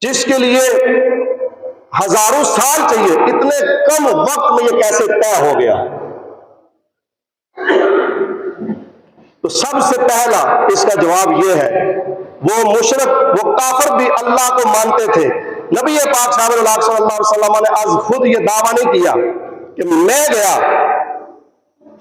جس کے لیے ہزاروں سال چاہیے، اتنے کم وقت میں یہ کیسے طے ہو گیا؟ تو سب سے پہلا اس کا جواب یہ ہے، وہ مشرک، وہ کافر بھی اللہ کو مانتے تھے۔ نبی پاک صلی اللہ علیہ وسلم نے آج خود یہ دعویٰ نہیں کیا کہ میں گیا،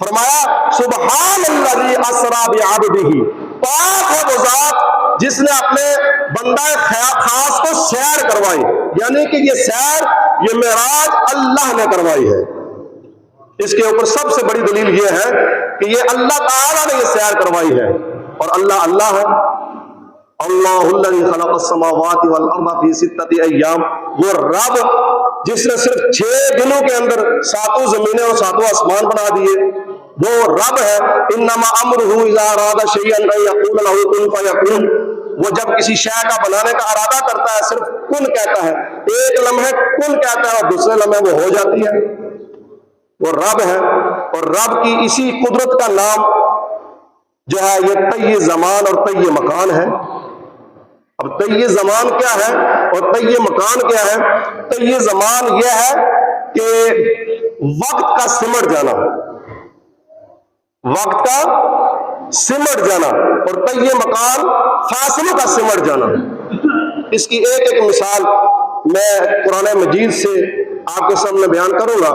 فرمایا سبحان الذی اسری بعبدہ، پاک ہے وہ ذات جس نے اپنے بندہ خاص کو سیر کروائی، یعنی کہ یہ سیر، یہ معراج اللہ نے کروائی ہے۔ اس کے اوپر سب سے بڑی دلیل یہ ہے کہ یہ اللہ تعالیٰ نے یہ سیر کروائی ہے، اور اللہ اللہ ہے۔ اللہ الذی خلق السماوات والارض فی ستۃ ایام، وہ رب جس نے صرف 6 دنوں کے اندر 7 زمینیں اور 7 آسمان بنا دیے، وہ رب ہے۔ انما امرہ اذا اراد شیئا ان یقول له کن فیکون، وہ جب کسی شے کا بنانے کا ارادہ کرتا ہے صرف کن کہتا ہے، ایک لمحے کن کہتا ہے اور دوسرے لمحے وہ ہو جاتی ہے۔ وہ رب ہے، اور رب کی اسی قدرت کا نام جو ہے یہ طی زمان اور طی مکان ہے۔ اب طی زمان کیا ہے اور طی مکان کیا ہے؟ طی زمان یہ ہے کہ وقت کا سمٹ جانا، وقت کا سمٹ جانا، اور طی مکان فاصلوں کا سمٹ جانا۔ اس کی ایک ایک مثال میں قرآن مجید سے آپ کے سامنے بیان کروں گا۔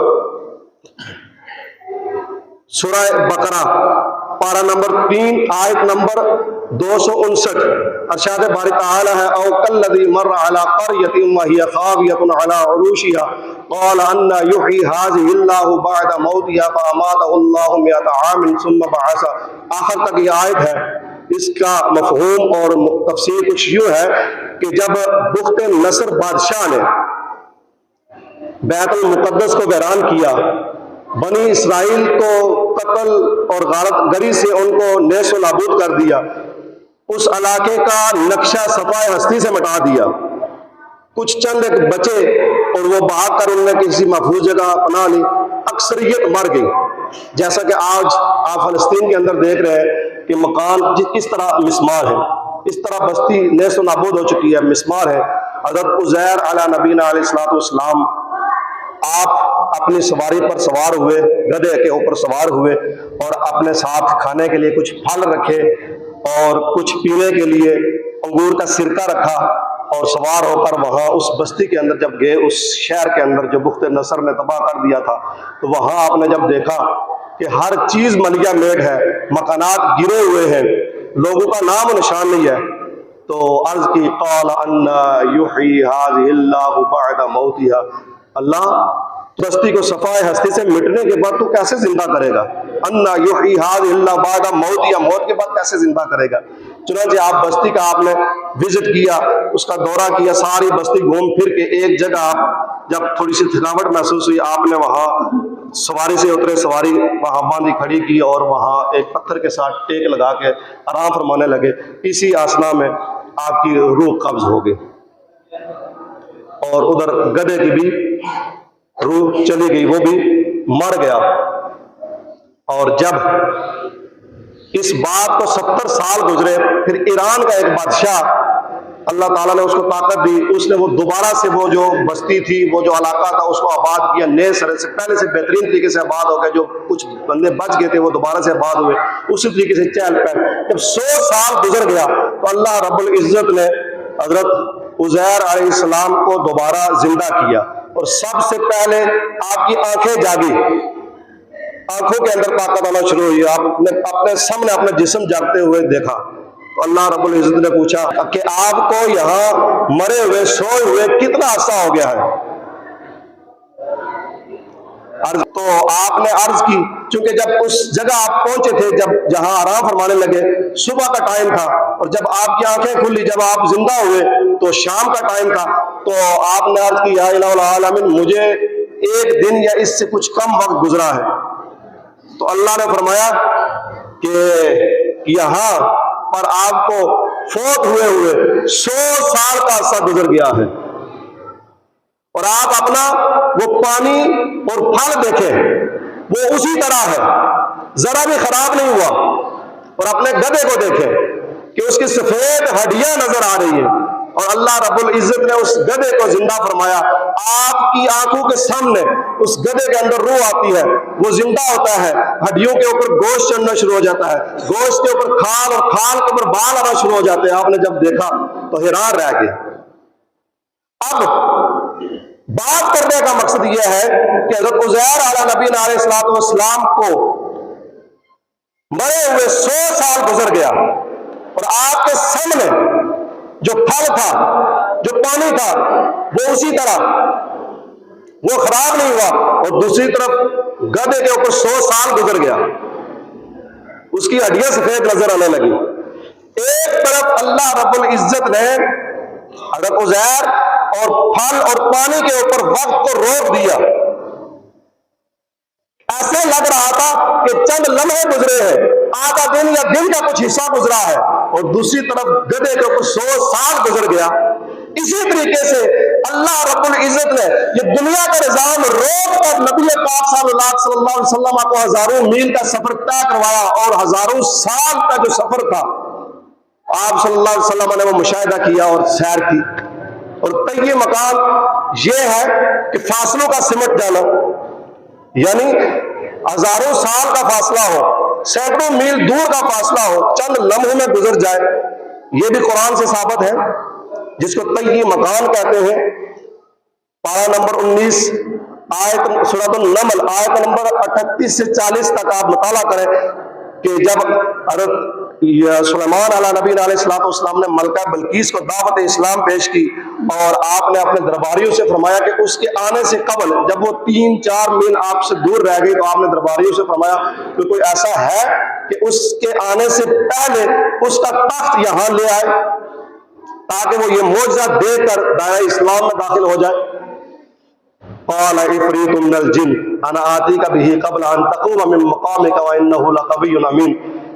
سورہ بقرہ پارہ نمبر 3 آیت نمبر 259، ارشاد باری تعالی ہے، او کالذی مر علی قریۃ وہی خاویۃ علی عروشها قال ان یحیی هذه اللہ بعد موتها فاماتہ اللہ 100 عام ثم بعث۔ آخر تک یہ آیت ہے۔ اس کا مفہوم اور تفسیر کچھ یوں ہے کہ جب بخت نصر بادشاہ نے بیت المقدس کو ویران کیا، بنی اسرائیل کو قتل اور غارت گری سے ان کو نیس و نابود کر دیا، اس علاقے کا نقشہ صفحہ ہستی سے مٹا دیا، کچھ چند ایک بچے اور وہ بھاگ کر ان نے کسی محفوظ جگہ پناہ لی، اکثریت مر گئی۔ جیسا کہ آج آپ فلسطین کے اندر دیکھ رہے ہیں کہ مکان کس طرح مسمار ہے، اس طرح بستی نیس و نابود ہو چکی ہے، مسمار ہے۔ حضرت عزیر علیہ نبینا علیہ السلام آپ اپنی سواری پر سوار ہوئے، گدھے کے اوپر سوار ہوئے، اور اپنے ساتھ کھانے کے لیے کچھ پھل رکھے اور کچھ پینے کے لیے انگور کا سرکہ رکھا، اور سوار ہو کر وہاں اس بستی کے اندر جب گئے، اس شہر کے اندر جو بخت نصر نے تباہ کر دیا تھا، تو وہاں آپ نے جب دیکھا کہ ہر چیز ملیا میٹ ہے، مکانات گرے ہوئے ہیں، لوگوں کا نام و نشان نہیں ہے، تو عرض کی قال ان یحیی هذه اللہ بعد موتها، اللہ بستی کو صفائے ہستی سے مٹنے کے بعد تو کیسے زندہ کرے گا؟ ان یحیی هذه اللہ بعد موتها، موت کے بعد کیسے زندہ کرے گا؟ چنانچہ آپ بستی کا آپ نے وزٹ کیا، اس کا دورہ کیا، ساری بستی گھوم پھر کے ایک جگہ آپ جب تھوڑی سی تھکاوٹ محسوس ہوئی، آپ نے وہاں سواری سے اترے، سواری وہاں باندھی کھڑی کی، اور وہاں ایک پتھر کے ساتھ ٹیک لگا کے آرام فرمانے لگے۔ اسی آسنا میں آپ کی روح قبض ہو گئی، اور ادھر گدھے کی بھی روح چلی گئی، وہ بھی مر گیا۔ اور جب اس بات کو 70 سال گزرے، پھر ایران کا ایک بادشاہ، اللہ تعالیٰ نے اس کو طاقت دی، اس نے وہ دوبارہ سے وہ جو بستی تھی، وہ جو علاقہ تھا، اس کو آباد کیا، نئے سرے سے، پہلے سے بہترین طریقے سے آباد ہو گئے، جو کچھ بندے بچ گئے تھے وہ دوبارہ سے آباد ہوئے، اسی طریقے سے چہل پہل۔ جب 100 سال گزر گیا تو اللہ رب العزت نے حضرت عزیر علیہ السلام کو دوبارہ زندہ کیا، اور سب سے پہلے آپ کی آنکھیں جاگی، آنکھوں کے اندر طاقت آنا شروع ہوئی، آپ نے اپنے سامنے اپنا جسم جاگتے ہوئے دیکھا، تو اللہ رب العزت نے پوچھا کہ آپ کو یہاں مرے ہوئے سوئے ہوئے کتنا عرصہ ہو گیا ہے؟ تو آپ نے عرض کی، چونکہ جب اس جگہ آپ پہنچے تھے، جب جہاں آرام فرمانے لگے، صبح کا ٹائم تھا، اور جب آپ کی آنکھیں کھلی، جب آپ زندہ ہوئے تو شام کا ٹائم تھا، تو آپ نے عرض کی یا الہ العالمین، مجھے 1 دن یا اس سے کچھ کم وقت گزرا ہے۔ تو اللہ نے فرمایا کہ یہاں پر آپ کو فوت ہوئے 100 سال کا عرصہ گزر گیا ہے، اور آپ اپنا وہ پانی اور پھل دیکھیں، وہ اسی طرح ہے، ذرا بھی خراب نہیں ہوا، اور اپنے گدھے کو دیکھیں کہ اس کی سفید ہڈیاں نظر آ رہی ہیں، اور اللہ رب العزت نے اس گدھے کو زندہ فرمایا. آپ کی آنکھوں کے سامنے اس گدھے کے اندر روح آتی ہے, وہ زندہ ہوتا ہے, ہڈیوں کے اوپر گوشت چڑھنا شروع ہو جاتا ہے, گوشت کے اوپر کھال اور کھال کے اوپر بال آنا شروع ہو جاتے ہیں. آپ نے جب دیکھا تو حیران رہ گئے. اب بات کرنے کا مقصد یہ ہے کہ حضرت عزیر علیہ نبی علیہ الصلوۃ والسلام کو مرے ہوئے 100 سال گزر گیا اور آپ کے سامنے جو پھل تھا, جو پانی تھا, وہ اسی طرح وہ خراب نہیں ہوا, اور دوسری طرف گدھے کے اوپر 100 سال گزر گیا, اس کی ہڈیاں سفید نظر آنے لگی. ایک طرف اللہ رب العزت نے حضرت عزیر اور پھل اور پانی کے اوپر وقت کو روک دیا, ایسے لگ رہا تھا کہ چند لمحے گزرے ہیں, آدھا دن یا دن کا کچھ حصہ گزرا ہے, اور دوسری طرف گدھے کے اوپر 100 سال گزر گیا. اسی طریقے سے اللہ رب العزت نے یہ دنیا کا نظام روک کر نبی پاک صلی اللہ علیہ وسلم کو ہزاروں میل کا سفر طے کروایا, اور ہزاروں سال کا جو سفر تھا آپ صلی اللہ علیہ وسلم نے وہ مشاہدہ کیا اور سیر کی. اور طی مقام یہ ہے کہ فاصلوں کا سمٹ جانا, یعنی ہزاروں سال کا فاصلہ ہو, سینکڑوں میل دور کا فاصلہ ہو, چند لمحوں میں گزر جائے, یہ بھی قرآن سے ثابت ہے, جس کو طی مکان کہتے ہیں. پارہ نمبر 19 آیت سورۃ النمل آیت نمبر 38 سے 40 تک آپ مطالعہ کریں کہ جب حضرت سلیمان علیہ نبی علیہ الصلوۃ والسلام نے ملکہ بلقیس کو دعوت اسلام پیش کی, اور آپ نے اپنے درباریوں سے فرمایا کہ اس کے آنے سے قبل جب وہ 3-4 میل آپ سے دور رہ گئی, تو آپ نے درباریوں سے فرمایا کہ کوئی ایسا ہے کہ اس کے آنے سے پہلے اس کا تخت یہاں لے آئے تاکہ وہ یہ معجزہ دے کر دائرہ اسلام میں داخل ہو جائے. قال عفریت من الجن انا آتیک بہ قبل ان تقوم من مقامک وانہ لقوی امین.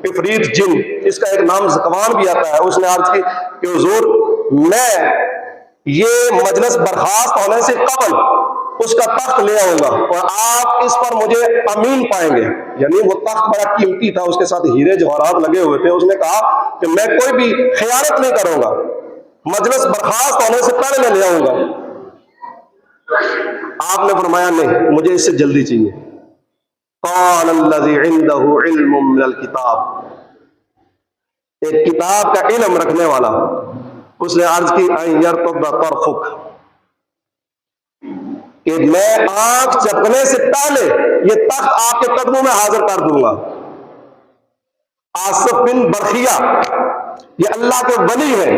عفریت جن, اس کا ایک نام زکوان بھی آتا ہے, اس نے عرض کی کہ حضور میں یہ مجلس برخاست ہونے سے قبل اس کا تخت لے آؤں گا, اور آپ اس پر مجھے امین پائیں گے. یعنی وہ تخت بڑا قیمتی تھا, اس کے ساتھ ہیرے جواہرات لگے ہوئے تھے. اس نے کہا کہ میں کوئی بھی خیانت نہیں کروں گا, مجلس برخاست ہونے سے پہلے میں لے آؤں گا. آپ نے فرمایا نہیں, مجھے اس سے جلدی چاہیے. قال الذی عندہ علم من الکتاب, ایک کتاب کا علم رکھنے والا, اس نے عرض کی ان یرتد طرفک, کہ میں آنکھ جھپکنے سے پہلے یہ تخت آپ کے قدموں میں حاضر کر دوں گا. آصف بن برخیہ یہ اللہ کے ولی ہیں,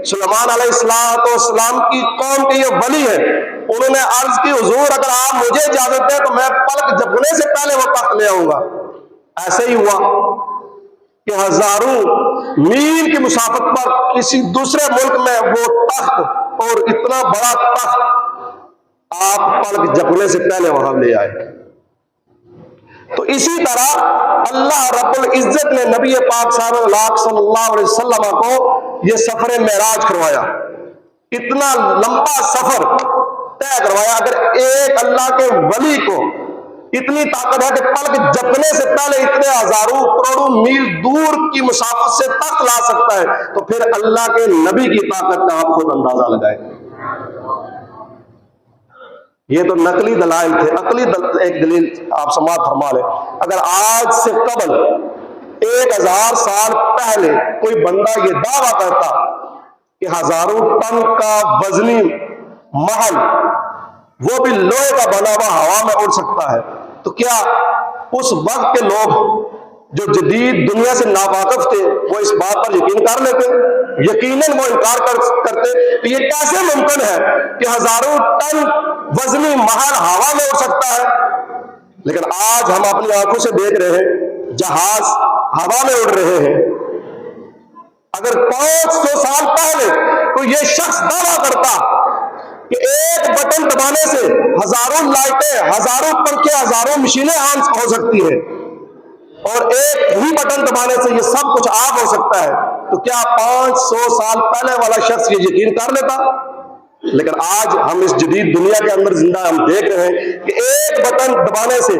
سلیمان علیہ السلام کی قوم کے یہ ولی ہیں. انہوں نے عرض کی حضور اگر آپ مجھے اجازت دیں تو میں پلک جھپکنے سے پہلے وہ تخت لے آؤں گا. ایسے ہی ہوا کہ ہزاروں میل کی مسافت پر کسی دوسرے ملک میں وہ تخت, اور اتنا بڑا تخت آپ پلک جھپکنے سے پہلے وہاں لے آئے. تو اسی طرح اللہ رب العزت نے نبی پاک صلی اللہ علیہ وسلم کو یہ سفر معراج کروایا, اتنا لمبا سفر طے کروایا. اگر ایک اللہ کے ولی کو اتنی طاقت ہے کہ پلک جھپکنے سے پہلے اتنے ہزاروں کروڑوں میل دور کی مسافت سے تخت لا سکتا ہے, تو پھر اللہ کے نبی کی طاقت کا آپ خود اندازہ لگائیں. یہ تو نقلی دلائل تھے. عقلی ایک دلیل آپ سماعت فرما لیں. اگر آج سے قبل 1000 سال پہلے کوئی بندہ یہ دعویٰ کرتا کہ ہزاروں ٹن کا وزنی محل, وہ بھی لوہے کا بنا ہوا, ہوا میں اڑ سکتا ہے, تو کیا اس وقت کے لوگ جو جدید دنیا سے ناواقف تھے وہ اس بات پر یقین کر لیتے؟ یقیناً وہ انکار کرتے کہ یہ کیسے ممکن ہے کہ ہزاروں ٹن وزنی محل ہوا میں اڑ سکتا ہے. لیکن آج ہم اپنی آنکھوں سے دیکھ رہے ہیں جہاز ہوا میں اڑ رہے ہیں. اگر 500 سال پہلے کوئی یہ شخص دعویٰ کرتا کہ ایک بٹن دبانے سے ہزاروں لائٹیں, ہزاروں پنکھے, ہزاروں مشینیں آن ہو سکتی ہیں, اور ایک ہی بٹن دبانے سے یہ سب کچھ آف ہو سکتا ہے, تو کیا 500 سال پہلے والا شخص یہ یقین کر لیتا؟ لیکن آج ہم اس جدید دنیا کے اندر زندہ, ہم دیکھ رہے ہیں کہ ایک بٹن دبانے سے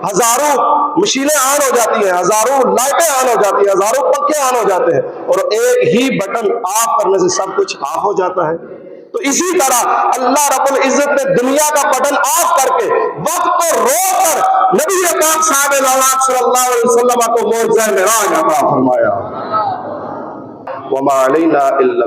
ہزاروں مشینیں آن ہو جاتی ہیں، ہزاروں لائٹیں آن ہو جاتی ہیں، ہزاروں پنکھے آن ہو جاتے ہیں، اور ایک ہی بٹن آف کرنے سے سب کچھ آف ہو جاتا ہے۔ تو اسی طرح اللہ رب العزت نے دنیا کا بٹن آف کر کے وقت کو روک کر نبی پاک صاحب صلی اللہ علیہ وسلم کو معجزہ معراج عطا فرمایا۔ وما علینا الا